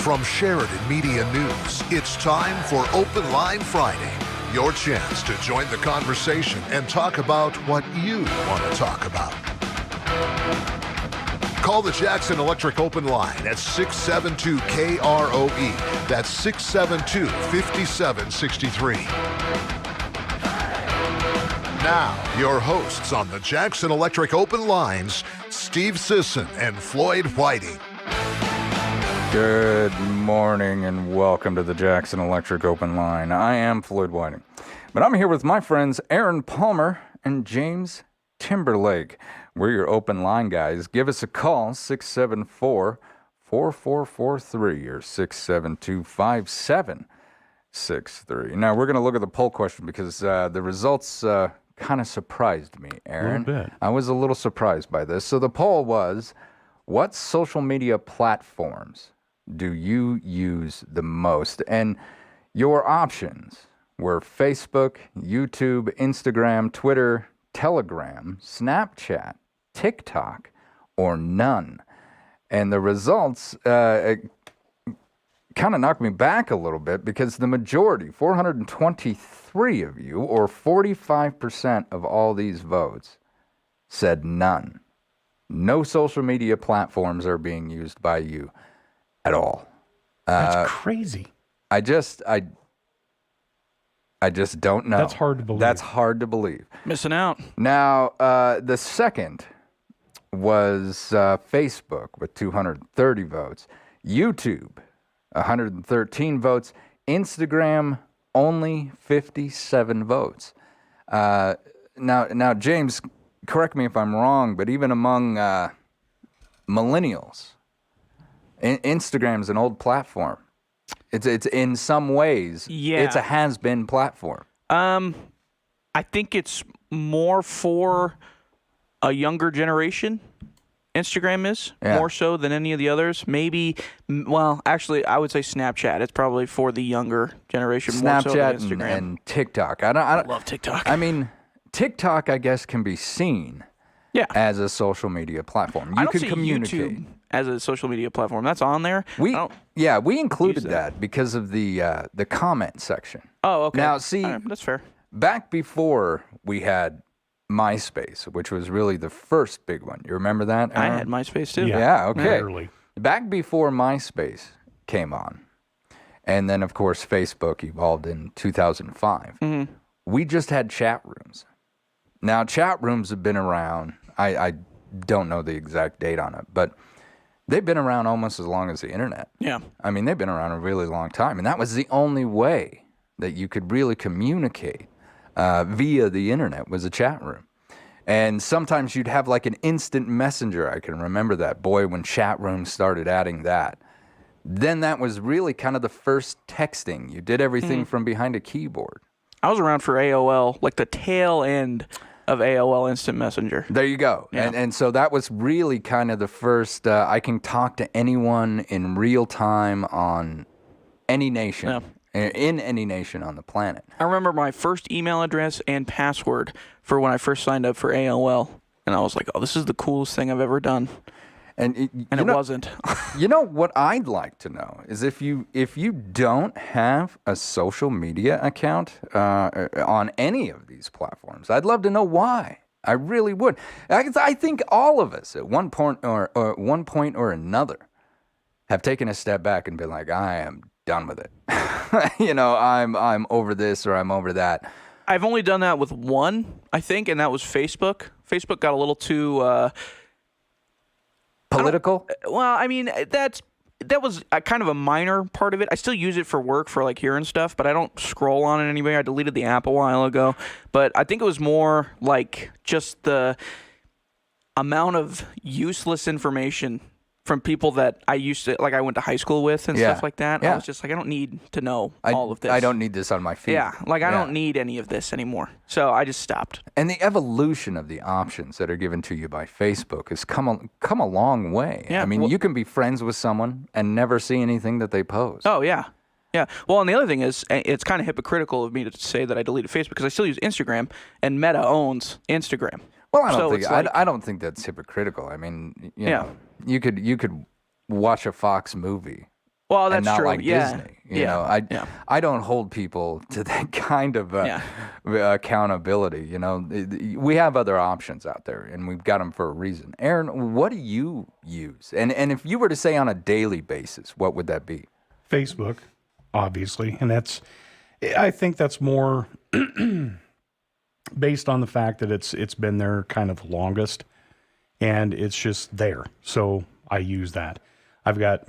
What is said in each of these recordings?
From Sheridan Media News, it's time for Open Line Friday. Your chance to join the conversation and talk about what you want to talk about. Call the Jackson Electric Open Line at 672-KROE. That's 672-5763. Now, your hosts on the Jackson Electric Open Lines, Steve Sisson and Floyd Whiting. Good morning and welcome to the Jackson Electric Open Line. I am Floyd Whiting, but I'm here with my friends Aaron Palmer and James Timberlake. We're your open line guys. Give us a call, 674-4443 or 672-5763. Now, we're going to look at the poll question because the results kind of surprised me, Aaron. A little bit. I was a little surprised by this. So the poll was, what social media platforms do you use the most? And your options were Facebook, YouTube, Instagram, Twitter, Telegram, Snapchat, TikTok, or none. And the results kind of knocked me back a little bit because the majority, 423 of you, or 45% of all these votes, said none. No social media platforms are being used by you at all. That's crazy. I just don't know. That's hard to believe. That's hard to believe. Missing out. Now, the second was Facebook with 230 votes. YouTube, 113 votes. Instagram, only 57 votes. Now, James, correct me if I'm wrong, but even among millennials, Instagram's an old platform. It's in some ways, it's a has-been platform. I think it's more for a younger generation. Instagram is more so than any of the others. Maybe, well, actually, I would say Snapchat. It's probably for the younger generation more so than Snapchat Instagram. and TikTok. I love TikTok. I mean, TikTok, I guess, can be seen as a social media platform. You I don't can see communicate YouTube as a social media platform. That's on there. We included that because of the comment section. Oh, okay. Now, see, that's fair. back before we had MySpace, which was really the first big one. You remember that, Aaron? I had MySpace too. Yeah, okay. Early. Back before MySpace came on, and then, of course, Facebook evolved in 2005, we just had chat rooms. Now, chat rooms have been around. I don't know the exact date on it, but they've been around almost as long as the internet. Yeah. I mean, they've been around a really long time, and that was the only way that you could really communicate via the internet was a chat room. And sometimes you'd have like an instant messenger. I can remember that. Boy, when chat rooms started adding that. Then that was really kind of the first texting. You did everything from behind a keyboard. I was around for AOL, like the tail end of AOL Instant Messenger. There you go. Yeah. And so that was really kind of the first, I can talk to anyone in real time on any nation, in any nation on the planet. I remember my first email address and password for when I first signed up for AOL. And I was like, oh, this is the coolest thing I've ever done. And it wasn't. You know what I'd like to know is if you don't have a social media account on any of these platforms, I'd love to know why. I really would. I think all of us at one point or another have taken a step back and been like, I am done with it. I'm over this or I'm over that. I've only done that with one, I think, and that was Facebook. Facebook got a little too political. Well, I mean, that was kind of a minor part of it. I still use it for work, for like hearing stuff, but I don't scroll on it anyway. I deleted the app a while ago, but I think it was more like just the amount of useless information from people that I used to, like I went to high school with and stuff like that. I was just like, I don't need to know all of this. I don't need this on my feed. Yeah, like I don't need any of this anymore. So I just stopped. And the evolution of the options that are given to you by Facebook has come a long way. Yeah, I mean, you can be friends with someone and never see anything that they post. Oh, yeah. Yeah. Well, and the other thing is, it's kind of hypocritical of me to say that I deleted Facebook because I still use Instagram, and Meta owns Instagram. Well, I don't think that's hypocritical. I mean, you know, you could watch a Fox movie Well, that's and not true. like Yeah. Disney. You know, I don't hold people to that kind of accountability. You know, we have other options out there, and we've got them for a reason. Aaron, what do you use? And if you were to say on a daily basis, what would that be? Facebook, obviously, and I think that's more based on the fact that it's been there kind of longest, and it's just there. So I use that. I've got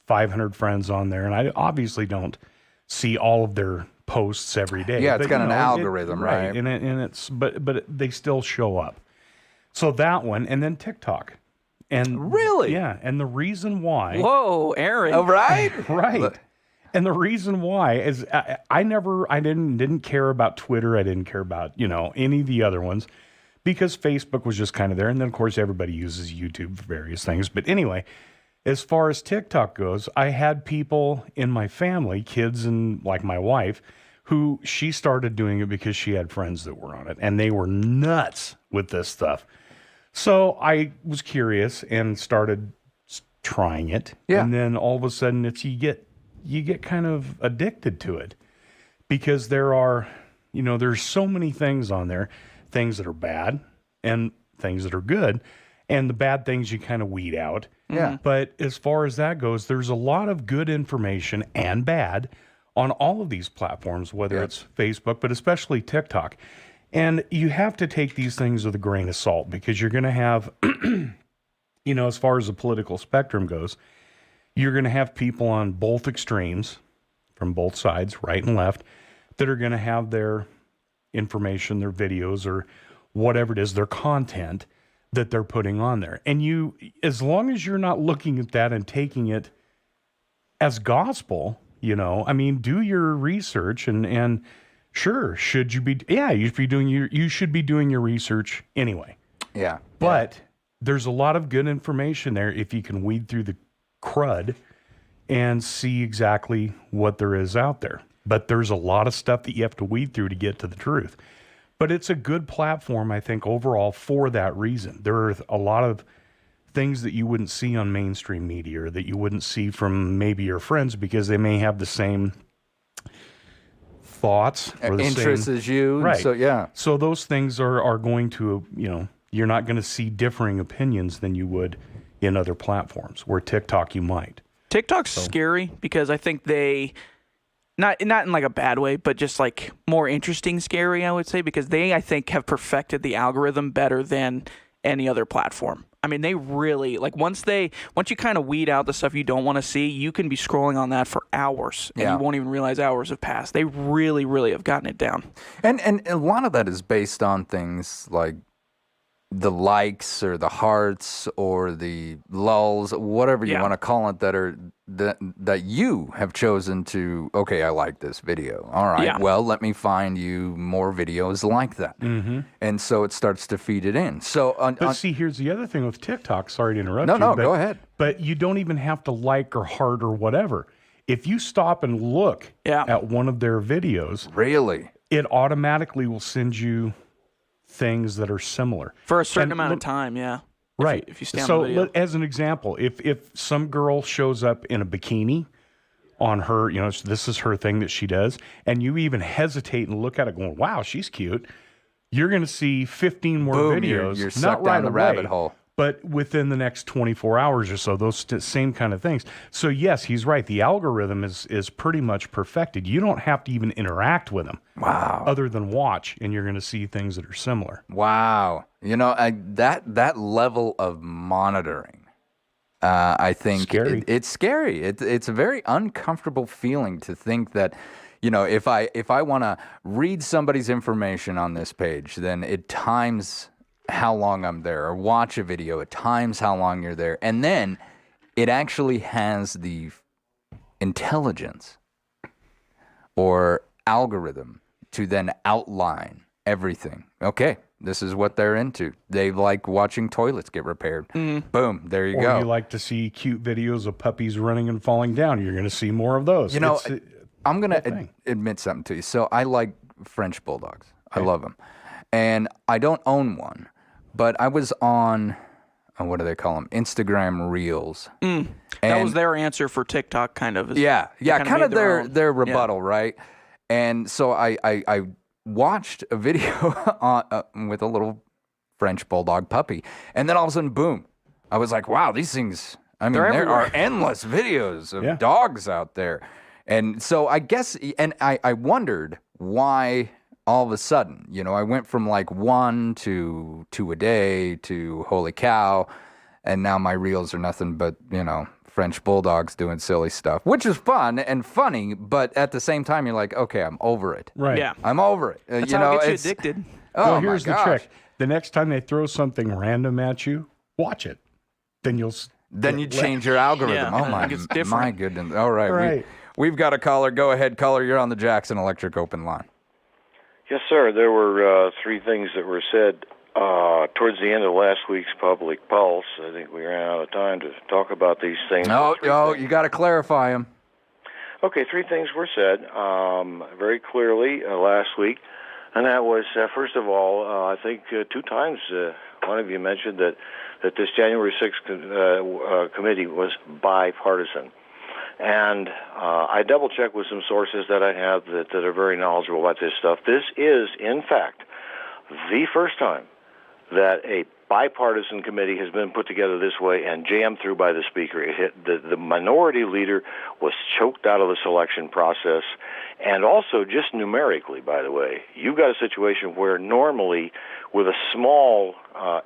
500 friends on there, and I obviously don't see all of their posts every day. Yeah, it's got an algorithm, right? And it's but they still show up. So that one, and then TikTok. And really, yeah, and the reason why. Whoa, Aaron! Oh, right, right. And the reason why is I didn't care about Twitter. I didn't care about any of the other ones because Facebook was just kind of there, and then of course everybody uses YouTube for various things. But anyway. As far as TikTok goes, I had people in my family, kids and like my wife, who she started doing it because she had friends that were on it, and they were nuts with this stuff. So I was curious and started trying it, and then all of a sudden, you get kind of addicted to it because there's so many things on there, things that are bad and things that are good. And the bad things you kind of weed out. Yeah. But as far as that goes, there's a lot of good information and bad on all of these platforms, whether it's Facebook, but especially TikTok. And you have to take these things with a grain of salt because you're going to have, as far as the political spectrum goes, you're going to have people on both extremes from both sides, right and left, that are going to have their information, their videos, or whatever it is, their content that they're putting on there. And as long as you're not looking at that and taking it as gospel, do your research and sure, you should be doing your research anyway. Yeah. But there's a lot of good information there if you can weed through the crud and see exactly what there is out there. But there's a lot of stuff that you have to weed through to get to the truth. But it's a good platform, I think, overall for that reason. There are a lot of things that you wouldn't see on mainstream media or that you wouldn't see from maybe your friends because they may have the same thoughts or the interests same, as you. right. So, yeah. So those things are going to, you're not going to see differing opinions than you would in other platforms. Where TikTok, you might. TikTok's scary because I think they... Not in like a bad way, but just like more interesting, scary, I would say, because they, I think, have perfected the algorithm better than any other platform. I mean, they really, like, once you kind of weed out the stuff you don't want to see, you can be scrolling on that for hours, and you won't even realize hours have passed. They really, really have gotten it down. And a lot of that is based on things like the likes or the hearts or the lulls, whatever you want to call it, that you have chosen to, okay, I like this video. All right, well, let me find you more videos like that. Mm-hmm. And so it starts to feed it in. So, but see, here's the other thing with TikTok. Sorry to interrupt you. No, go ahead. But you don't even have to like or heart or whatever. If you stop and look at one of their videos, really, it automatically will send you things that are similar for a certain amount of time. Right. If you stay on the video. As an example, if some girl shows up in a bikini on her, this is her thing that she does, and you even hesitate and look at it going, wow, she's cute, you're going to see 15 more videos. You're sucked down the rabbit hole. But within the next 24 hours or so, those same kind of things. So yes, he's right. The algorithm is pretty much perfected. You don't have to even interact with them. Wow. Other than watch, and you're going to see things that are similar. Wow. That level of monitoring, I think scary. It's scary. It's a very uncomfortable feeling to think that, if I want to read somebody's information on this page, then it times how long I'm there, or watch a video, it times how long you're there, and then it actually has the intelligence or algorithm to then outline everything. Okay, this is what they're into. They like watching toilets get repaired. Boom, there you go. Or you like to see cute videos of puppies running and falling down. You're going to see more of those. I'm going to admit something to you. So I like French bulldogs. Okay. I love them. And I don't own one. But I was on what do they call them? Instagram Reels. That was their answer for TikTok, kind of. Yeah, kind of their own. rebuttal, right? And so I watched a video with a little French bulldog puppy, and then all of a sudden, boom! I was like, wow, these things. I mean, there are endless videos of dogs out there, and so I guess, and I wondered why. All of a sudden, I went from like 1 to 2 a day to holy cow, and now my reels are nothing but, French bulldogs doing silly stuff, which is fun and funny, but at the same time, you're like, okay, I'm over it. Right. Yeah. I'm over it. That's how it gets you addicted. Oh, here's my the gosh. trick. The next time they throw something random at you, watch it. Then you'll... Then you change your algorithm. Yeah, oh, my, it's different. my goodness. All right. Right. We've got a caller. Go ahead, caller. You're on the Jackson Electric open line. Yes, sir. There were 3 things that were said towards the end of last week's Public Pulse. I think we ran out of time to talk about these things. You got to clarify them. Okay, 3 things were said very clearly last week, and that was, first of all, I think 2 times one of you mentioned that this January 6th committee was bipartisan. And I double-checked with some sources that I have that are very knowledgeable about this stuff. This is, in fact, the first time that a bipartisan committee has been put together this way and jammed through by the speaker. The minority leader was choked out of the selection process, and also just numerically, by the way. You've got a situation where normally, with a small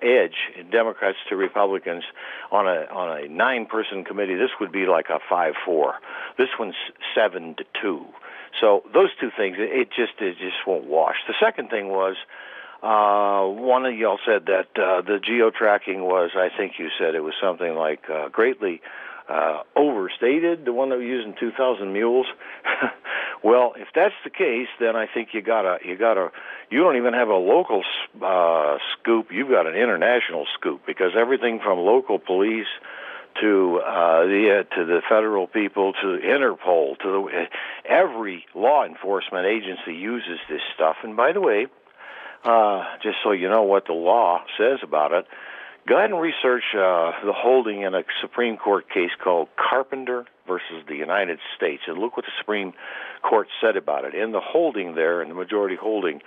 edge, Democrats to Republicans, on a 9-person committee, this would be like a 5-4. This one's 7-2. So those 2 things, it just won't wash. The second thing was, one of y'all said that the geo-tracking was, I think you said it was something like greatly overstated, the one that was using 2,000 mules. Well, if that's the case, then I think you don't even have a local scoop, you've got an international scoop, because everything from local police to the federal people, to Interpol, every law enforcement agency uses this stuff. And by the way, just so you know what the law says about it, go ahead and research the holding in a Supreme Court case called Carpenter versus the United States, and look what the Supreme Court said about it. In the holding there, in the majority holding,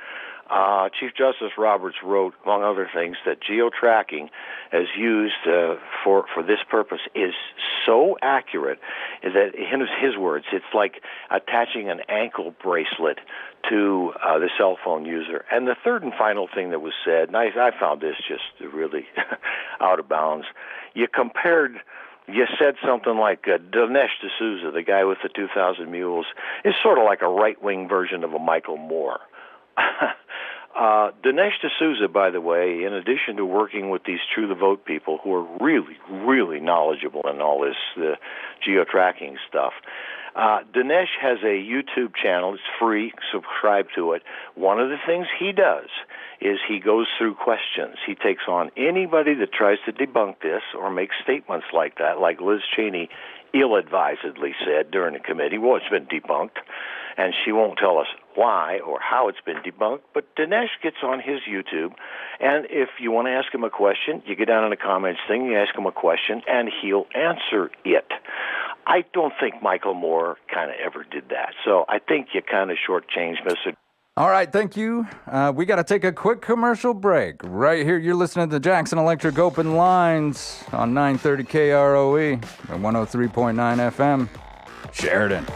Chief Justice Roberts wrote, among other things, that geo-tracking as used for this purpose is so accurate that, in his words, it's like attaching an ankle bracelet to the cell phone user. And the third and final thing that was said, and I found this just really out of bounds, you said something like Dinesh D'Souza, the guy with the 2,000 mules, is sort of like a right-wing version of a Michael Moore. Dinesh D'Souza, by the way, in addition to working with these True the Vote people who are really, really knowledgeable in all this geo-tracking stuff, Dinesh has a YouTube channel. It's free. Subscribe to it. One of the things he does is he goes through questions. He takes on anybody that tries to debunk this or make statements like that, like Liz Cheney ill-advisedly said during the committee. Well, it's been debunked, and she won't tell us why or how it's been debunked. But Dinesh gets on his YouTube, and if you want to ask him a question, you get down in the comments thing, you ask him a question, and he'll answer it. I don't think Michael Moore kind of ever did that. So I think you kind of shortchanged Mr. All right, thank you. We got to take a quick commercial break. Right here, you're listening to the Jackson Electric Open Lines on 930 KROE and 103.9 FM, Sheridan.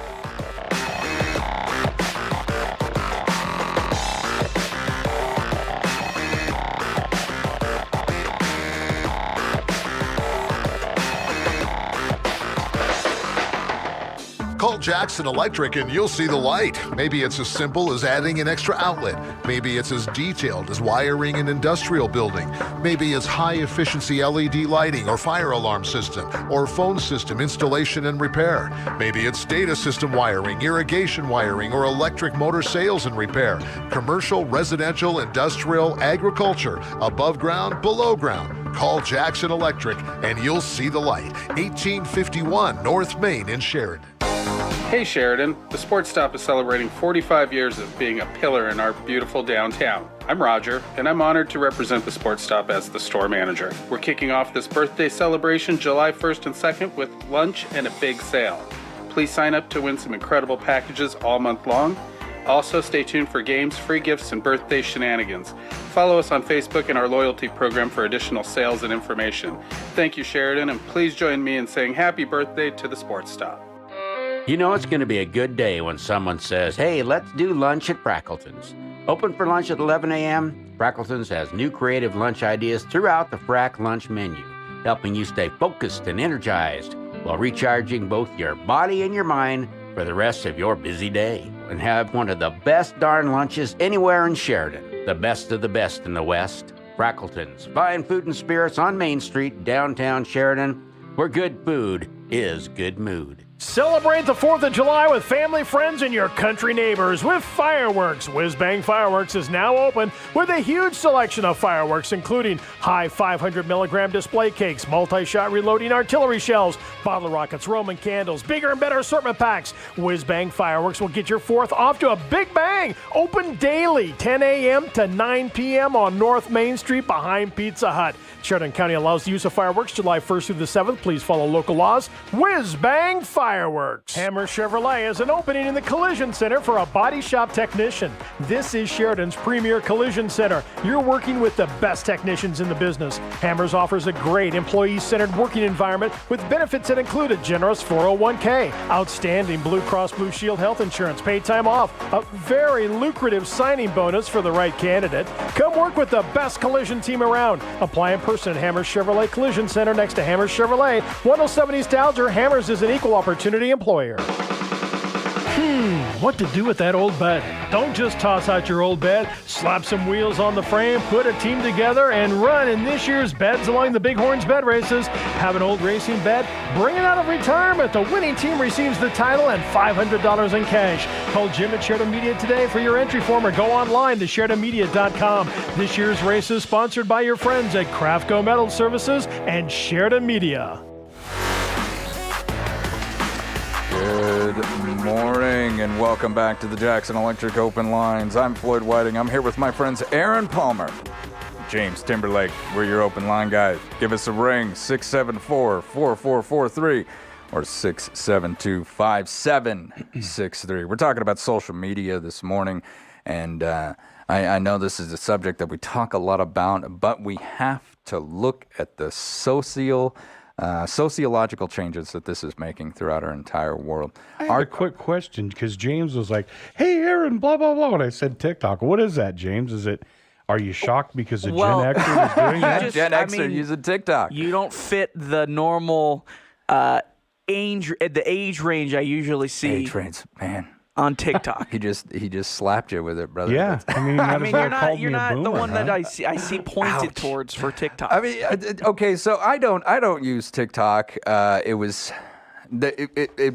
Call Jackson Electric and you'll see the light. Maybe it's as simple as adding an extra outlet. Maybe it's as detailed as wiring an industrial building. Maybe it's high-efficiency LED lighting or fire alarm system or phone system installation and repair. Maybe it's data system wiring, irrigation wiring, or electric motor sales and repair. Commercial, residential, industrial, agriculture, above ground, below ground. Call Jackson Electric and you'll see the light. 1851 North Main in Sheridan. Hey Sheridan, the Sports Stop is celebrating 45 years of being a pillar in our beautiful downtown. I'm Roger, and I'm honored to represent the Sports Stop as the store manager. We're kicking off this birthday celebration July 1st and 2nd with lunch and a big sale. Please sign up to win some incredible packages all month long. Also, stay tuned for games, free gifts, and birthday shenanigans. Follow us on Facebook and our loyalty program for additional sales and information. Thank you, Sheridan, and please join me in saying happy birthday to the Sports Stop. You know it's going to be a good day when someone says, hey, let's do lunch at Frackleton's. Open for lunch at 11 a.m., Frackleton's has new creative lunch ideas throughout the Frack lunch menu, helping you stay focused and energized while recharging both your body and your mind for the rest of your busy day. And have one of the best darn lunches anywhere in Sheridan. The best of the best in the West. Frackleton's, fine food and spirits on Main Street, downtown Sheridan, where good food is good mood. Celebrate the 4th of July with family, friends, and your country neighbors with fireworks. Whiz Bang Fireworks is now open with a huge selection of fireworks, including high 500 milligram display cakes, multi-shot reloading artillery shells, bottle rockets, Roman candles, bigger and better assortment packs. Whiz Bang Fireworks will get your 4th off to a big bang. Open daily, 10 a.m. to 9 p.m. on North Main Street behind Pizza Hut. Sheridan County allows the use of fireworks July 1st through the 7th. Please follow local laws. Whiz Bang Fireworks. Hammer Chevrolet is an opening in the Collision Center for a body shop technician. This is Sheridan's premier collision center. You're working with the best technicians in the business. Hammers offers a great employee-centered working environment with benefits that include a generous 401k, outstanding Blue Cross Blue Shield health insurance, paid time off, a very lucrative signing bonus for the right candidate. Come work with the best collision team around. Apply in person at Hammers Chevrolet Collision Center next to Hammers Chevrolet, 107 East Alger. Hammers is an equal opportunity employer. What to do with that old bed? Don't just toss out your old bed. Slap some wheels on the frame, put a team together, and run in this year's Beds Along the Bighorns bed races. Have an old racing bed? Bring it out of retirement. The winning team receives the title and $500 in cash. Call Jim at Sheridan Media today for your entry form or go online to SheridanMedia.com. This year's race is sponsored by your friends at Craftco Metal Services and Sheridan Media. Good morning and welcome back to the Jackson Electric Open Lines. I'm Floyd Whiting. I'm here with my friends Aaron Palmer, James Timberlake. We're your open line guys. Give us a ring, 674-4443 or 672-5763. We're talking about social media this morning, and I know this is a subject that we talk a lot about, but we have to look at the sociological changes that this is making throughout our entire world. I have a quick question, because James was like, hey, Aaron, blah, blah, blah. And I said TikTok. What is that, James? Are you shocked because a Gen Xer is doing that? Gen Xer using TikTok. You don't fit the normal age range I usually see. Age range, man. On TikTok. He just slapped you with it, brother. Yeah. You're not the one that I see pointed towards for TikTok. I mean, okay, so I don't use TikTok. It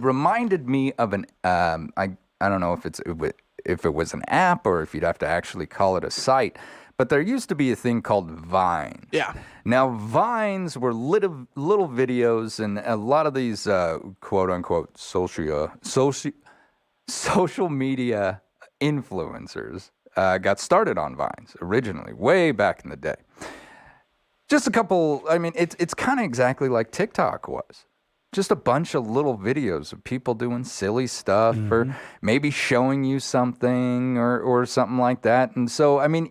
reminded me of an I don't know if it was an app or if you'd have to actually call it a site. But there used to be a thing called Vines. Yeah. Now, Vines were little videos, and a lot of these quote-unquote social media influencers got started on Vines originally, way back in the day. Just a couple, I mean, it's kind of exactly like TikTok was. Just a bunch of little videos of people doing silly stuff or maybe showing you something or something like that. And so, I mean,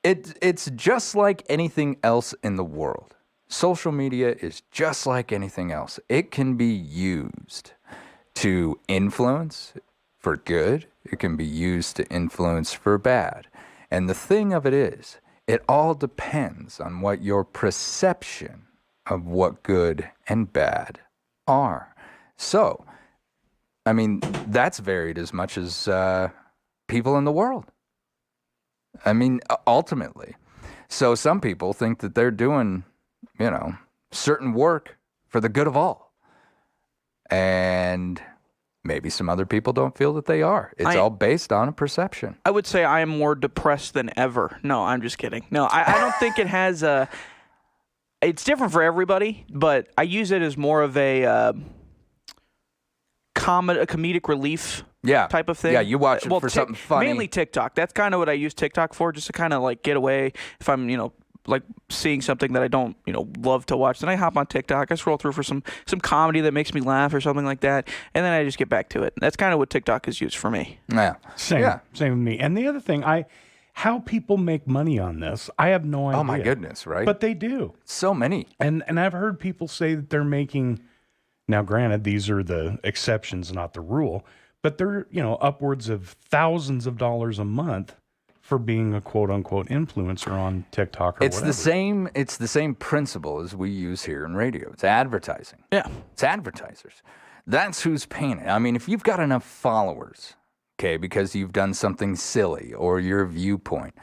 it's just like anything else in the world. Social media is just like anything else. It can be used to influence for good. It can be used to influence for bad. And the thing of it is, it all depends on what your perception of what good and bad are. So, I mean, that's varied as much as people in the world. I mean, ultimately. So some people think that they're doing, certain work for the good of all. And maybe some other people don't feel that they are. It's all based on a perception. I would say I am more depressed than ever. No, I'm just kidding. No, I don't think it has a... It's different for everybody, but I use it as more of a comedic relief Yeah. type of thing. Yeah, you watch it for something funny. Mainly TikTok. That's kind of what I use TikTok for, just to kind of like get away. If I'm, like seeing something that I don't, love to watch, then I hop on TikTok. I scroll through for some comedy that makes me laugh or something like that, and then I just get back to it. That's kind of what TikTok is used for me. Yeah. Same with me. And the other thing, how people make money on this, I have no idea. Oh my goodness, right? But they do. So many. And I've heard people say that they're making, now granted, these are the exceptions, not the rule, but they're, upwards of thousands of dollars a month for being a quote unquote influencer on TikTok or It's whatever. It's the same principle as we use here in radio. It's advertising. Yeah. It's advertisers. That's who's paying it. I mean, if you've got enough followers, okay, because you've done something silly or your viewpoint,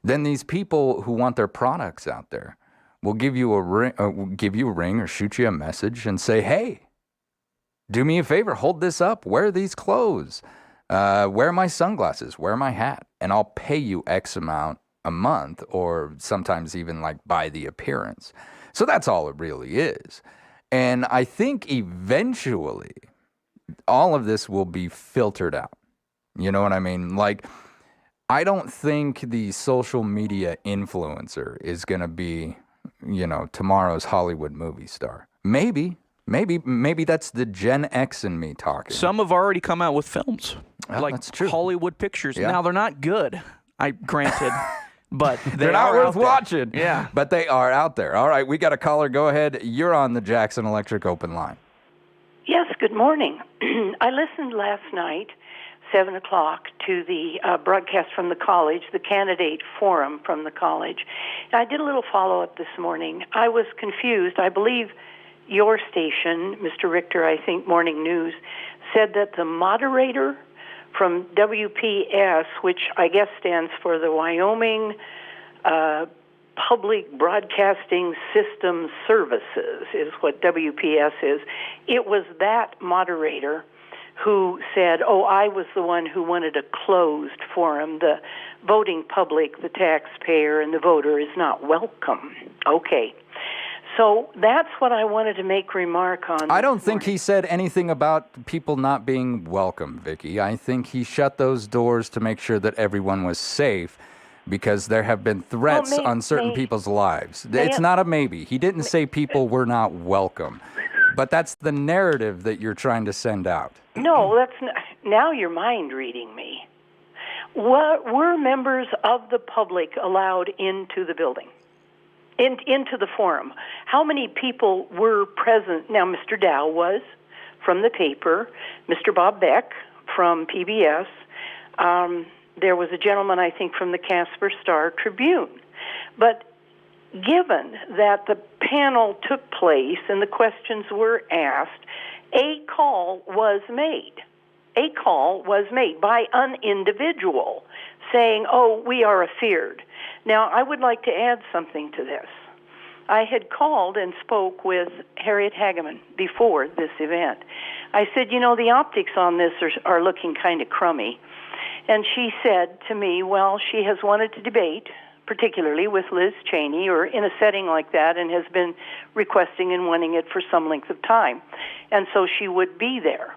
then these people who want their products out there will give you a ring or shoot you a message and say, hey, do me a favor, hold this up, wear these clothes, wear my sunglasses, wear my hat, and I'll pay you X amount a month, or sometimes even like by the appearance. So that's all it really is. And I think eventually all of this will be filtered out. You know what I mean? Like, I don't think the social media influencer is going to be, tomorrow's Hollywood movie star. Maybe that's the Gen X in me talking. Some have already come out with films, like that's true. Hollywood pictures. Yeah. Now, they're not good, granted, but they're not worth watching. Yeah. But they are out there. All right, we got a caller. Go ahead. You're on the Jackson Electric Open Line. Yes, good morning. I listened last night, 7 o'clock, to the broadcast from the college, the candidate forum from the college. And I did a little follow-up this morning. I was confused. I believe your station, Mr. Richter, I think Morning News, said that the moderator from WPS, which I guess stands for the Wyoming Public Broadcasting System Services, is what WPS is. It was that moderator who said, I was the one who wanted a closed forum. The voting public, the taxpayer, and the voter is not welcome. Okay. So that's what I wanted to make remark on. I don't think he said anything about people not being welcome, Vicki. I think he shut those doors to make sure that everyone was safe, because there have been threats on certain people's lives. It's not a maybe. He didn't say people were not welcome. But that's the narrative that you're trying to send out. No, that's not, now you're mind reading me. Were members of the public allowed into the building? Into the forum. How many people were present? Now, Mr. Dow was from the paper, Mr. Bob Beck from PBS. There was a gentleman, I think, from the Casper Star Tribune. But given that the panel took place and the questions were asked, a call was made. A call was made by an individual saying, we are afeared. Now, I would like to add something to this. I had called and spoke with Harriet Hageman before this event. I said, the optics on this are looking kind of crummy. And she said to me, well, she has wanted to debate, particularly with Liz Cheney, or in a setting like that, and has been requesting and wanting it for some length of time. And so she would be there.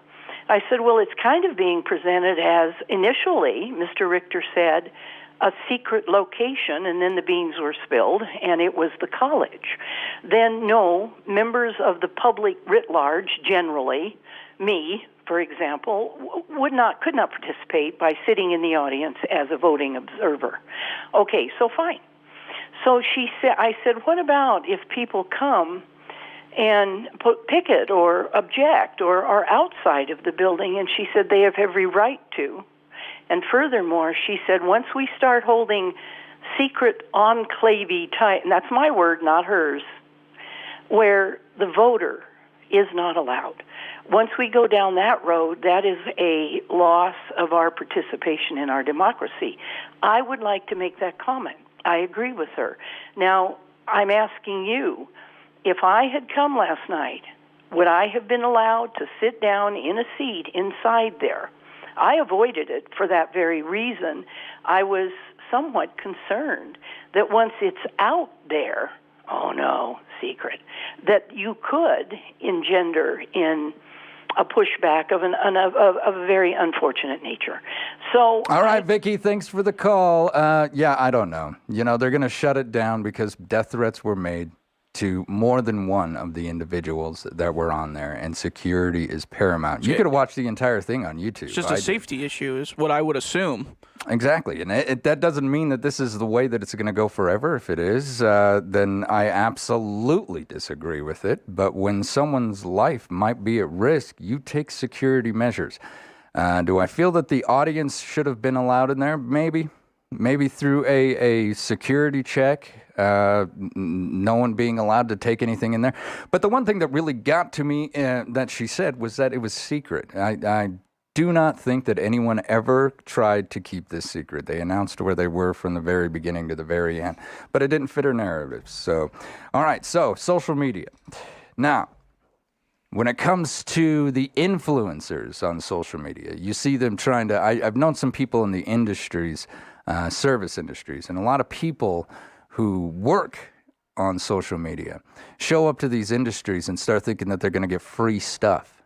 I said, well, it's kind of being presented as, initially, Mr. Richter said, a secret location, and then the beans were spilled, and it was the college. Then, no, members of the public writ large, generally, me, for example, could not participate by sitting in the audience as a voting observer. Okay, so fine. So I said, what about if people come and picket or object or are outside of the building? And she said they have every right to. And furthermore, she said, once we start holding secret enclave type, and that's my word, not hers, where the voter is not allowed. Once we go down that road, that is a loss of our participation in our democracy. I would like to make that comment. I agree with her. Now, I'm asking you, if I had come last night, would I have been allowed to sit down in a seat inside there? I avoided it for that very reason. I was somewhat concerned that once it's out there, secret, that you could engender in a pushback of a very unfortunate nature. So, all right, Vicki, thanks for the call. Yeah, I don't know. They're going to shut it down because death threats were made to more than one of the individuals that were on there, and security is paramount. You could have watched the entire thing on YouTube. It's just a safety issue is what I would assume. Exactly, and that doesn't mean that this is the way that it's going to go forever. If it is, then I absolutely disagree with it. But when someone's life might be at risk, you take security measures. Do I feel that the audience should have been allowed in there? Maybe through a security check, no one being allowed to take anything in there. But the one thing that really got to me that she said was that it was secret. I do not think that anyone ever tried to keep this secret. They announced where they were from the very beginning to the very end, but it didn't fit her narrative. So, all right, so social media. Now, when it comes to the influencers on social media, you see them trying to, I've known some people in the industries, service industries, and a lot of people who work on social media show up to these industries and start thinking that they're going to get free stuff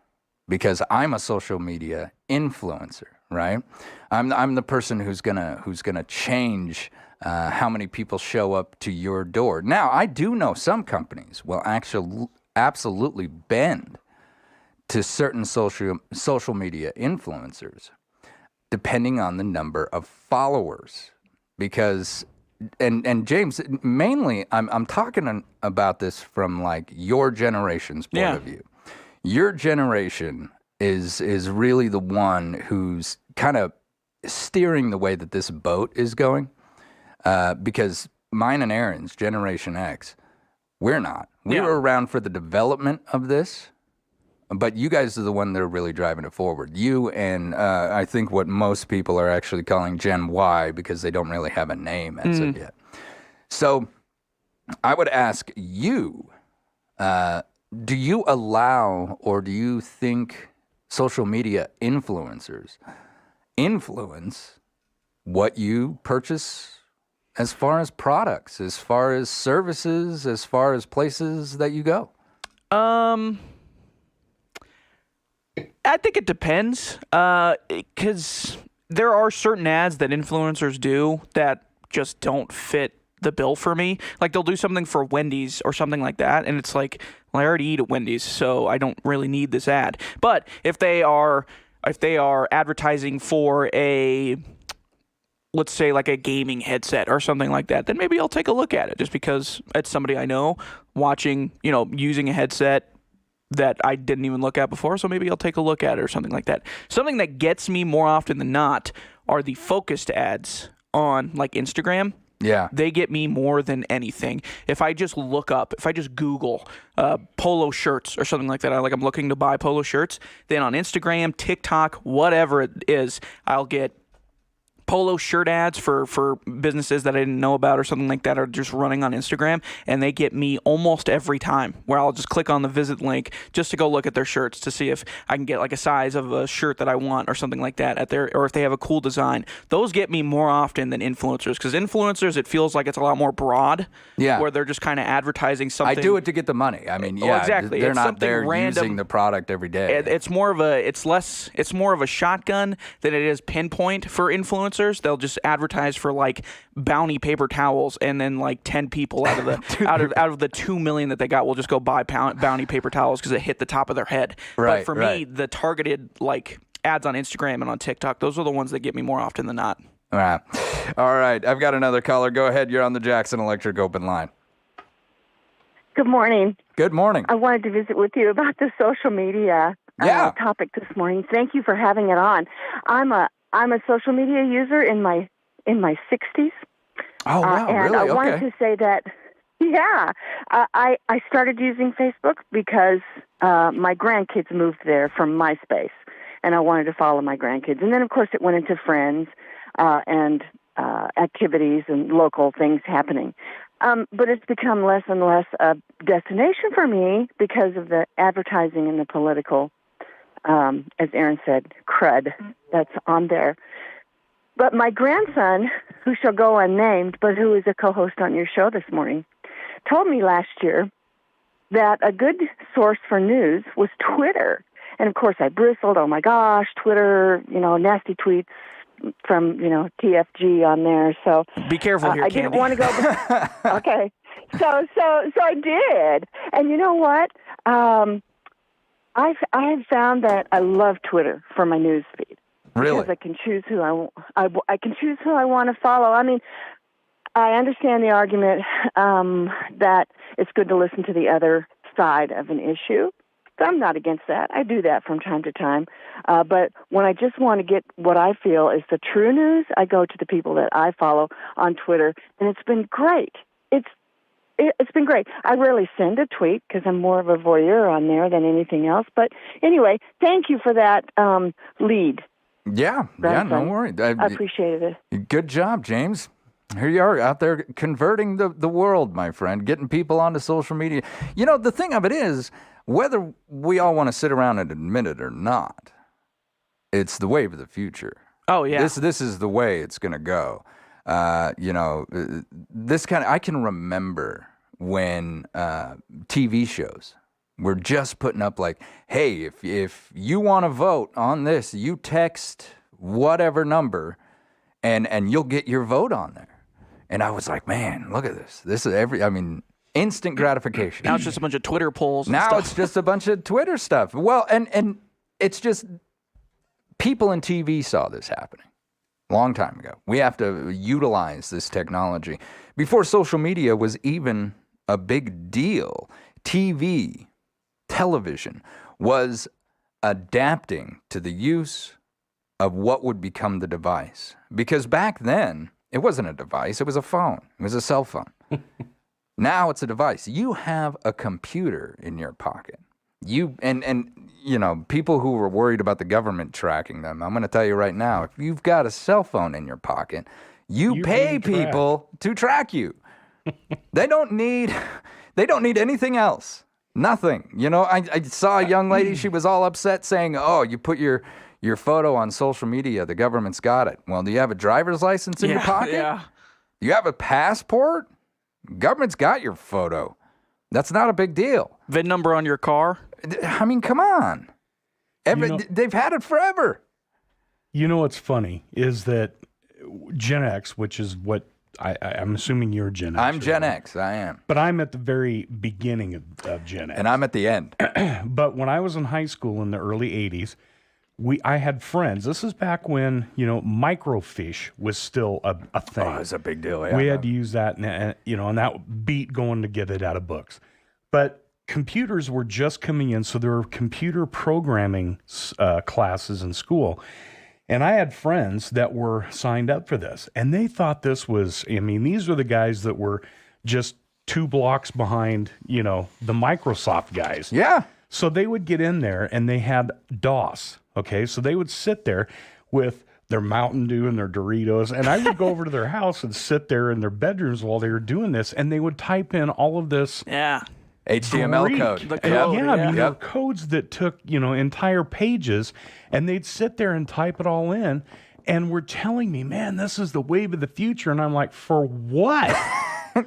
because I'm a social media influencer, right? I'm the person who's gonna change how many people show up to your door. Now, I do know some companies will actually absolutely bend to certain social media influencers, depending on the number of followers. Because, and James, mainly, I'm talking about this from like your generation's point of view. Your generation is really the one who's kind of steering the way that this boat is going. Because mine and Aaron's Generation X, we're not. We were around for the development of this. But you guys are the one that are really driving it forward. You and I think what most people are actually calling Gen Y because they don't really have a name as of yet. So I would ask you, do you allow or do you think social media influencers influence what you purchase as far as products, as far as services, as far as places that you go? I think it depends, because there are certain ads that influencers do that just don't fit the bill for me. Like they'll do something for Wendy's or something like that, and it's like, well, I already eat at Wendy's, so I don't really need this ad. But if they are advertising for a, let's say like a gaming headset or something like that, then maybe I'll take a look at it just because it's somebody I know watching, using a headset that I didn't even look at before, so maybe I'll take a look at it or something like that. Something that gets me more often than not are the focused ads on like Instagram. Yeah. They get me more than anything. If I just Google polo shirts or something like that, I'm looking to buy polo shirts, then on Instagram, TikTok, whatever it is, I'll get polo shirt ads for businesses that I didn't know about or something like that are just running on Instagram, and they get me almost every time, where I'll just click on the visit link just to go look at their shirts to see if I can get like a size of a shirt that I want or something like that or if they have a cool design. Those get me more often than influencers, because influencers, it feels like it's a lot more broad, where they're just kind of advertising something. I do it to get the money. I mean, exactly. They're it's not there random. using the product every day. It's more of a shotgun than it is pinpoint for influencers. They'll just advertise for like Bounty paper towels, and then like 10 people out of the out of the 2 million that they got will just go buy Bounty paper towels because it hit the top of their head. Right, but for me, the targeted like ads on Instagram and on TikTok, those are the ones that get me more often than not. All right. I've got another caller. Go ahead. You're on the Jackson Electric open line. Good morning. Good morning. I wanted to visit with you about the social media topic this morning. Thank you for having it on. I'm a social media user in my 60s. Oh, wow, and really? I wanted to say that, I started using Facebook because my grandkids moved there from MySpace, and I wanted to follow my grandkids. And then, of course, it went into friends and activities and local things happening. But it's become less and less a destination for me because of the advertising and the political, as Aaron said, crud that's on there. But my grandson, who shall go unnamed, but who is a co-host on your show this morning, told me last year that a good source for news was Twitter. And of course, I bristled. Oh my gosh, Twitter, nasty tweets from TFG on there. So be careful here, I Candy. didn't want to go. Okay, so I did, and you know what? I have found that I love Twitter for my news feed. Really? Because I can choose who I can choose who I want to follow. I mean, I understand the argument that it's good to listen to the other side of an issue. I'm not against that. I do that from time to time. But when I just want to get what I feel is the true news, I go to the people that I follow on Twitter, and it's been great. It's been great. I rarely send a tweet because I'm more of a voyeur on there than anything else. But anyway, thank you for that lead. Yeah, no worries. I appreciated it. Good job, James. Here you are out there converting the world, my friend, getting people onto social media. The thing of it is, whether we all want to sit around and admit it or not, it's the wave of the future. Oh, yeah. This is the way it's going to go. I can remember when TV shows were just putting up like, hey, if you want to vote on this, you text whatever number and you'll get your vote on there. And I was like, man, look at this. This is instant gratification. Now it's just a bunch of Twitter polls and now stuff. it's just a bunch of Twitter stuff. Well, and it's just people in TV saw this happening. Long time ago. We have to utilize this technology. Before social media was even a big deal, television was adapting to the use of what would become the device. Because back then, it wasn't a device, it was a phone. It was a cell phone. Now it's a device. You have a computer in your pocket. People who were worried about the government tracking them, I'm going to tell you right now, if you've got a cell phone in your pocket, you pay people to track you. They don't need anything else. Nothing. I saw a young lady, she was all upset saying, oh, you put your photo on social media, the government's got it. Well, do you have a driver's license in your pocket? Yeah. Do you have a passport? Government's got your photo. That's not a big deal. VIN number on your car? I mean, come on. They've had it forever. What's funny is that Gen X, which is what I'm assuming you're Gen X. I'm Gen X, I am. But I'm at the very beginning of Gen X. And I'm at the end. But when I was in high school in the early 80s, I had friends. This is back when, microfiche was still a thing. Oh, it's a big deal. Yeah. We had to use that, and that beat going to get it out of books. But computers were just coming in, so there were computer programming classes in school. And I had friends that were signed up for this, and they thought this was, these were the guys that were just 2 blocks behind, the Microsoft guys. Yeah. So they would get in there, and they had DOS, okay? So they would sit there with their Mountain Dew and their Doritos, and I would go over to their house and sit there in their bedrooms while they were doing this, and they would type in all of this HTML Greek. code. The code. There were codes that took, entire pages, and they'd sit there and type it all in, and were telling me, man, this is the wave of the future. And I'm like, for what?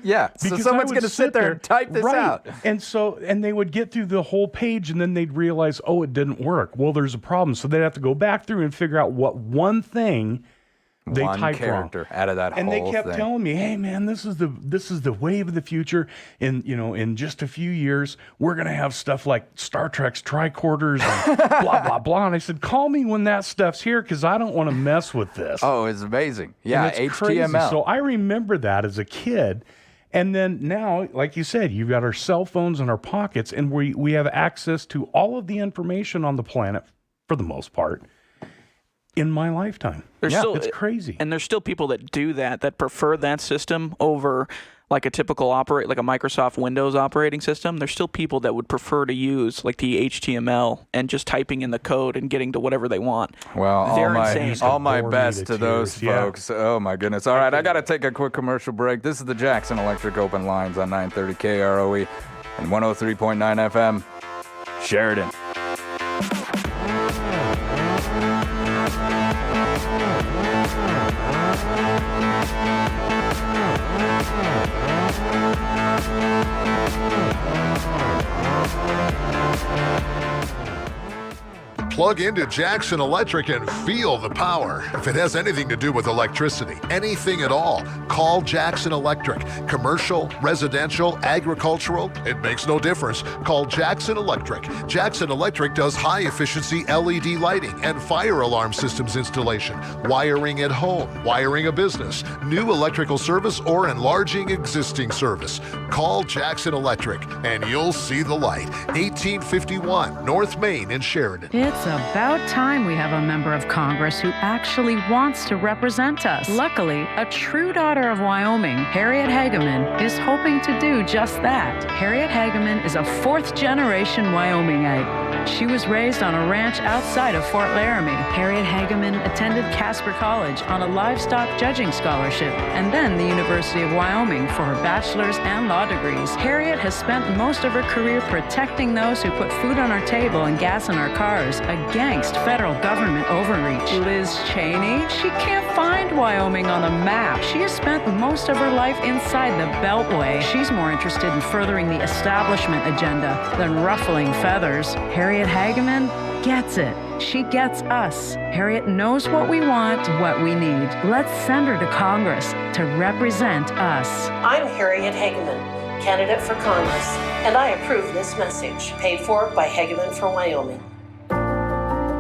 Yeah, so Because someone's I would going to sit there and type this out. And they would get through the whole page, and then they'd realize, oh, it didn't work. Well, there's a problem. So they'd have to go back through and figure out what one thing they one typed character wrong. out of that and whole they kept thing. telling me, hey man, this is the wave of the future. In just a few years, we're gonna have stuff like Star Trek's tricorders and blah blah blah. And I said, call me when that stuff's here, because I don't want to mess with this. Oh, it's amazing. Yeah, And it's HTML. crazy. So I remember that as a kid. And then now, like you said, you've got our cell phones in our pockets, and we have access to all of the information on the planet, for the most part, in my lifetime. It's crazy. And there's still people that do that prefer that system over like a typical like a Microsoft Windows operating system. There's still people that would prefer to use like the HTML and just typing in the code and getting to whatever they want. Well, They're insane. all my Bore me best to to those tears. Yeah. folks. Oh my goodness. All right, I got to take a quick commercial break. This is the Jackson Electric Open Lines on 930 KROE and 103.9 FM. Sheridan. Plug into Jackson Electric and feel the power. If it has anything to do with electricity, anything at all, call Jackson Electric. Commercial, residential, agricultural, it makes no difference. Call Jackson Electric. Jackson Electric does high-efficiency LED lighting and fire alarm systems installation, wiring at home, wiring a business, new electrical service, or enlarging existing service. Call Jackson Electric and you'll see the light. 1851 North Main in Sheridan. It's about time we have a member of Congress who actually wants to represent us. Luckily, a true daughter of Wyoming, Harriet Hageman, is hoping to do just that. Harriet Hageman is a fourth-generation Wyomingite. She was raised on a ranch outside of Fort Laramie. Harriet Hageman attended Casper College on a livestock judging scholarship, and then the University of Wyoming for her bachelor's and law degrees. Harriet has spent most of her career protecting those who put food on our table and gas in our cars against federal government overreach. Liz Cheney, she can't find Wyoming on a map. She has spent most of her life inside the Beltway. She's more interested in furthering the establishment agenda than ruffling feathers. Harriet Hageman gets it. She gets us. Harriet knows what we want, what we need. Let's send her to Congress to represent us. I'm Harriet Hageman, candidate for Congress, and I approve this message, paid for by Hageman for Wyoming.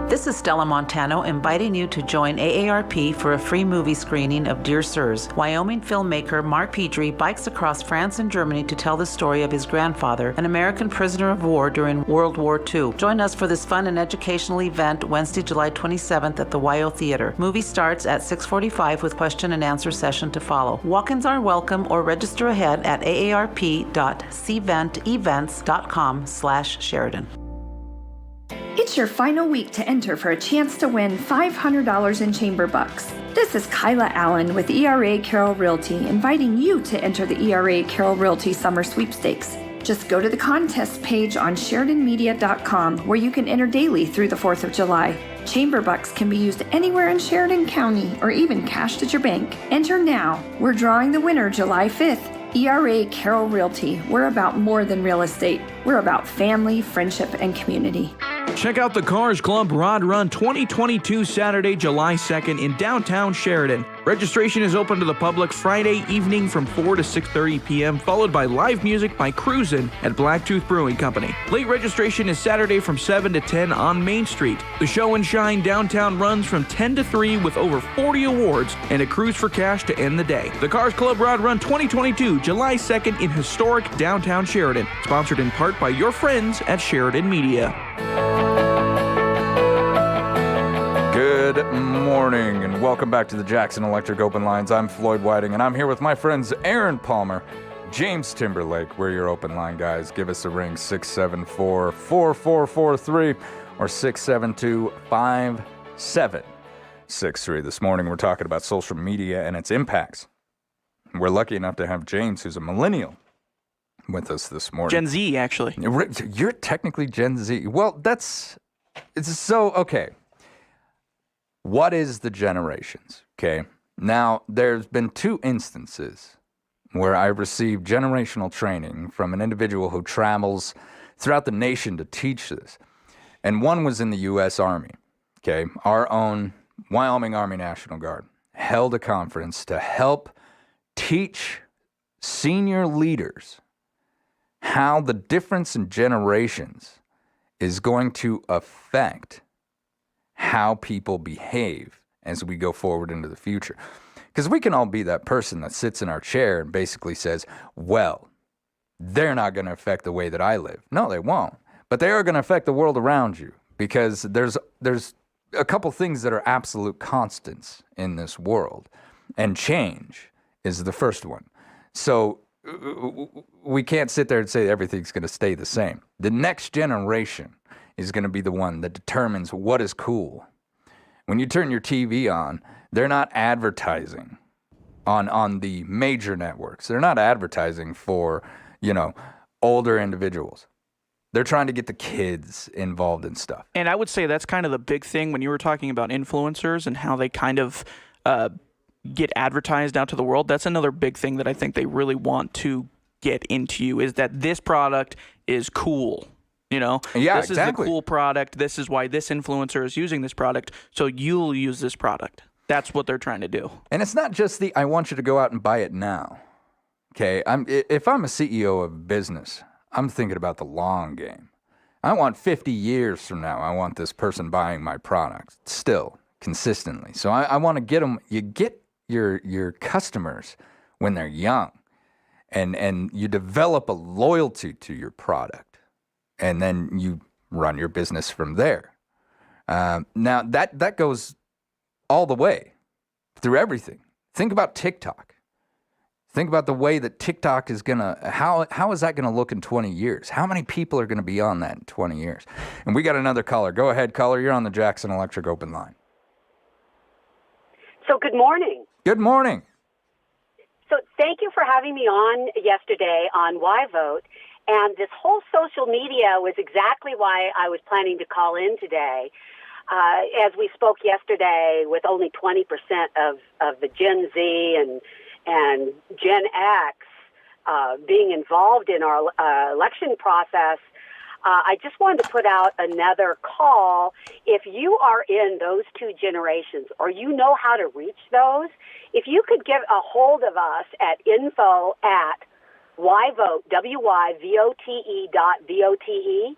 This is Stella Montano inviting you to join AARP for a free movie screening of Dear Sirs. Wyoming filmmaker Mark Pedri bikes across France and Germany to tell the story of his grandfather, an American prisoner of war during World War II. Join us for this fun and educational event Wednesday, July 27th at the WYO Theater. Movie starts at 6:45 with question and answer session to follow. Walk-ins are welcome or register ahead at aarp.cventevents.com/Sheridan. It's your final week to enter for a chance to win $500 in chamber bucks. This is Kyla Allen with ERA Carroll Realty inviting you to enter the ERA Carroll Realty Summer Sweepstakes. Just go to the contest page on SheridanMedia.com where you can enter daily through the 4th of July. Chamber bucks can be used anywhere in Sheridan County or even cashed at your bank. Enter now. We're drawing the winner July 5th. ERA Carroll Realty. We're about more than real estate. We're about family, friendship, and community. Check out the Cars Club Rod Run 2022 Saturday, July 2nd in downtown Sheridan. Registration is open to the public Friday evening from 4 to 6:30 p.m., followed by live music by Cruisin' at Blacktooth Brewing Company. Late registration is Saturday from 7 to 10 on Main Street. The Show and Shine downtown runs from 10 to 3 with over 40 awards and a cruise for cash to end the day. The Cars Club Rod Run 2022, July 2nd in historic downtown Sheridan. Sponsored in part by your friends at Sheridan Media. Good morning and welcome back to the Jackson Electric Open Lines. I'm Floyd Whiting and I'm here with my friends Aaron Palmer, James Timberlake. We're your open line guys. Give us a ring, 674-4443 or 672-5763. This morning we're talking about social media and its impacts. We're lucky enough to have James, who's a millennial, with us this morning. Gen Z, actually. You're technically Gen Z. Well, it's so, okay. What is the generations? Okay. Now, there's been 2 instances where I received generational training from an individual who travels throughout the nation to teach this. And one was in the U.S. Army. Okay. Our own Wyoming Army National Guard held a conference to help teach senior leaders how the difference in generations is going to affect how people behave as we go forward into the future. Because we can all be that person that sits in our chair and basically says, well, they're not going to affect the way that I live. No, they won't. But they are going to affect the world around you because there's a couple things that are absolute constants in this world. And change is the first one. So we can't sit there and say everything's going to stay the same. The next generation is going to be the one that determines what is cool. When you turn your TV on, they're not advertising on the major networks. They're not advertising for, older individuals. They're trying to get the kids involved in stuff. And I would say that's kind of the big thing when you were talking about influencers and how they kind of get advertised out to the world. That's another big thing that I think they really want to get into you, is that this product is cool. You know, Yeah, this exactly. is the cool product. This is why this influencer is using this product. So you'll use this product. That's what they're trying to do. And it's not just I want you to go out and buy it now. Okay, if I'm a CEO of business, I'm thinking about the long game. I want 50 years from now, I want this person buying my product still, consistently. So I want to get them, you get your customers when they're young, and you develop a loyalty to your product, and then you run your business from there. Now, that goes all the way through everything. Think about TikTok. Think about the way that TikTok is how is that gonna look in 20 years? How many people are gonna be on that in 20 years? And we got another caller. Go ahead, caller. You're on the Jackson Electric open line. So good morning. Good morning. So thank you for having me on yesterday on Why Vote. And this whole social media was exactly why I was planning to call in today. As we spoke yesterday, with only 20% of the Gen Z and Gen X being involved in our election process, I just wanted to put out another call. If you are in those two generations, or you know how to reach those, if you could get a hold of us at info@yvote, WYVOTE.VOTE,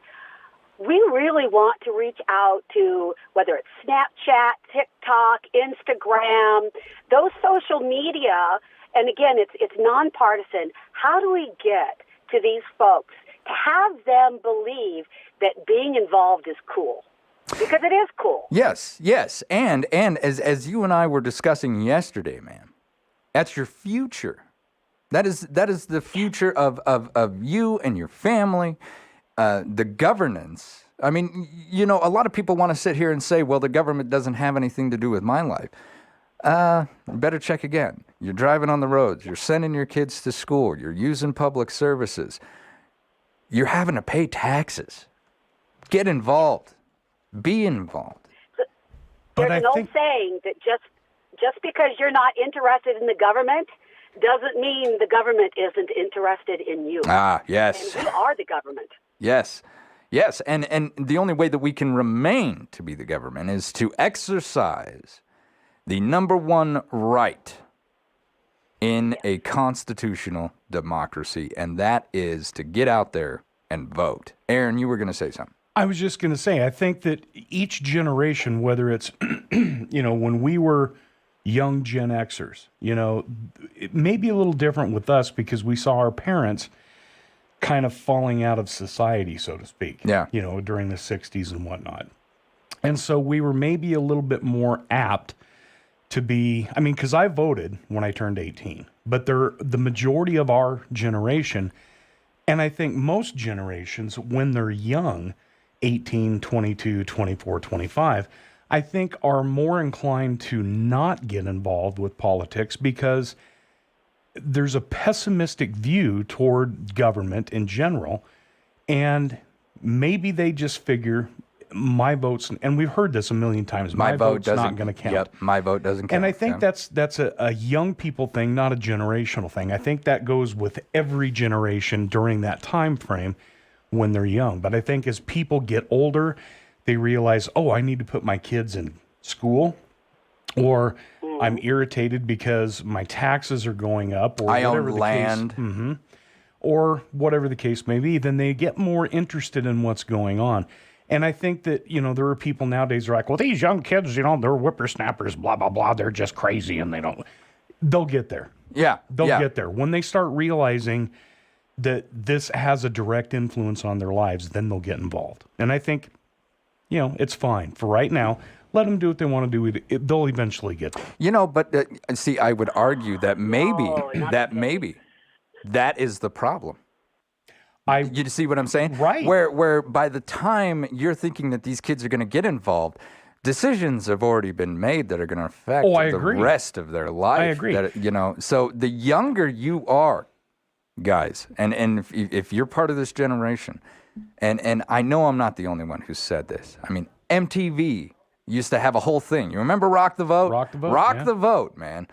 we really want to reach out to, whether it's Snapchat, TikTok, Instagram, those social media. And again, it's nonpartisan. How do we get to these folks to have them believe that being involved is cool? Because it is cool. Yes. And as you and I were discussing yesterday, man, that's your future. That is the future of you and your family, the governance. I mean, you know, a lot of people want to sit here and say, well, the government doesn't have anything to do with my life. Better check again. You're driving on the roads. You're sending your kids to school. You're using public services. You're having to pay taxes. Get involved. Be involved. There's an old saying that just because you're not interested in the government doesn't mean the government isn't interested in you. Yes. And we are the government. Yes. And the only way that we can remain to be the government is to exercise the number one right in a constitutional democracy, and that is to get out there and vote. Aaron, you were going to say something. I was just going to say, I think that each generation, whether it's, you know, when we were young Gen Xers, you know, it may be a little different with us because we saw our parents kind of falling out of society, so to speak. Yeah. You know, during the 60s and whatnot. And so we were maybe a little bit more apt to be, I mean, because I voted when I turned 18, but the majority of our generation, and I think most generations, when they're young, 18, 22, 24, 25, I think are more inclined to not get involved with politics because there's a pessimistic view toward government in general, and maybe they just figure my vote's, and we've heard this a million times, my vote's not going to count. Yep, my vote doesn't count. And I think that's a young people thing, not a generational thing. I think that goes with every generation during that time frame when they're young. But I think as people get older, they realize, oh, I need to put my kids in school, or I'm irritated because my taxes are going up, or I whatever own the land. case, or whatever the case may be, then they get more interested in what's going on. And I think that, you know, there are people nowadays who are like, well, these young kids, you know, they're whippersnappers, blah, blah, blah. They're just crazy and they'll get there. Yeah. They'll get there. When they start realizing that this has a direct influence on their lives, then they'll get involved. And I think, you know, it's fine. For right now, let them do what they want to do. They'll eventually get there. You know, but see, I would argue that maybe that is the problem. You see what I'm saying? Right. Where by the time you're thinking that these kids are going to get involved, decisions have already been made that are going to affect the rest of their life. I agree. You know, so the younger you are, guys, and if you're part of this generation, and I know I'm not the only one who said this. I mean, MTV used to have a whole thing. You remember Rock the Vote? Rock the Vote. Rock the Vote, man.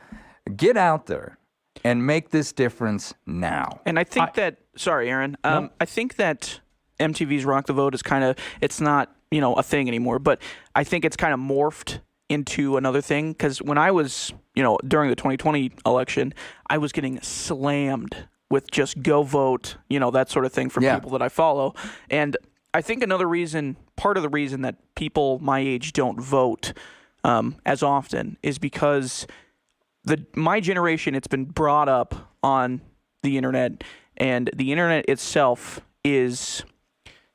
Get out there and make this difference now. And I think sorry, Aaron. I think that MTV's Rock the Vote is kind of, it's not, a thing anymore. But I think it's kind of morphed into another thing, because when I was, during the 2020 election, I was getting slammed with just go vote, that sort of thing from people that I follow. And I think part of the reason that people my age don't vote as often is because my generation, it's been brought up on the internet, and the internet itself is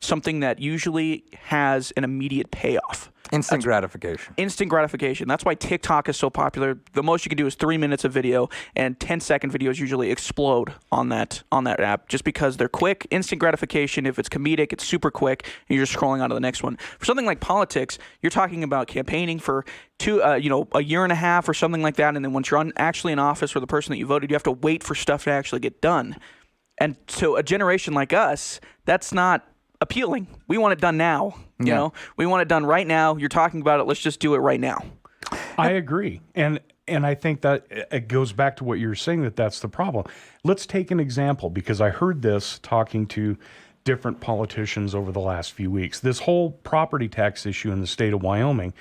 something that usually has an immediate payoff. Instant gratification. Instant gratification. That's why TikTok is so popular. The most you can do is 3 minutes of video, and 10-second videos usually explode on that app, just because they're quick. Instant gratification. If it's comedic, it's super quick, and you're just scrolling on to the next one. For something like politics, you're talking about campaigning for a year and a half or something like that, and then once you're actually in office for the person that you voted, you have to wait for stuff to actually get done. And so a generation like us, that's not appealing. We want it done now. You know, we want it done right now. You're talking about it. Let's just do it right now. I agree. And I think that it goes back to what you're saying, that's the problem. Let's take an example, because I heard this talking to different politicians over the last few weeks. This whole property tax issue in the state of Wyoming,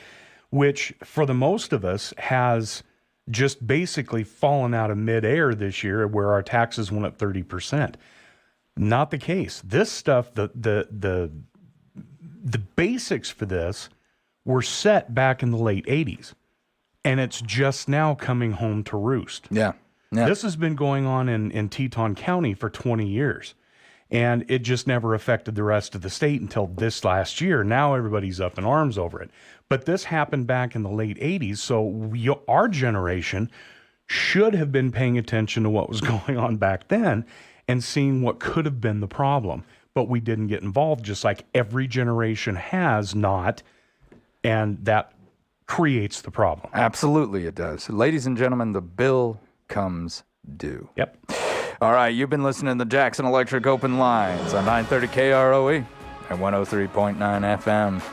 which for the most of us has just basically fallen out of midair this year, where our taxes went up 30%. Not the case. This stuff, the basics for this were set back in the late 80s, and it's just now coming home to roost. Yeah. This has been going on in Teton County for 20 years, and it just never affected the rest of the state until this last year. Now everybody's up in arms over it. But this happened back in the late 80s, so our generation should have been paying attention to what was going on back then and seeing what could have been the problem. But we didn't get involved, just like every generation has not, and that creates the problem. Absolutely it does. Ladies and gentlemen, the bill comes due. Yep. All right, you've been listening to the Jackson Electric Open Lines on 930 KROE and 103.9 FM.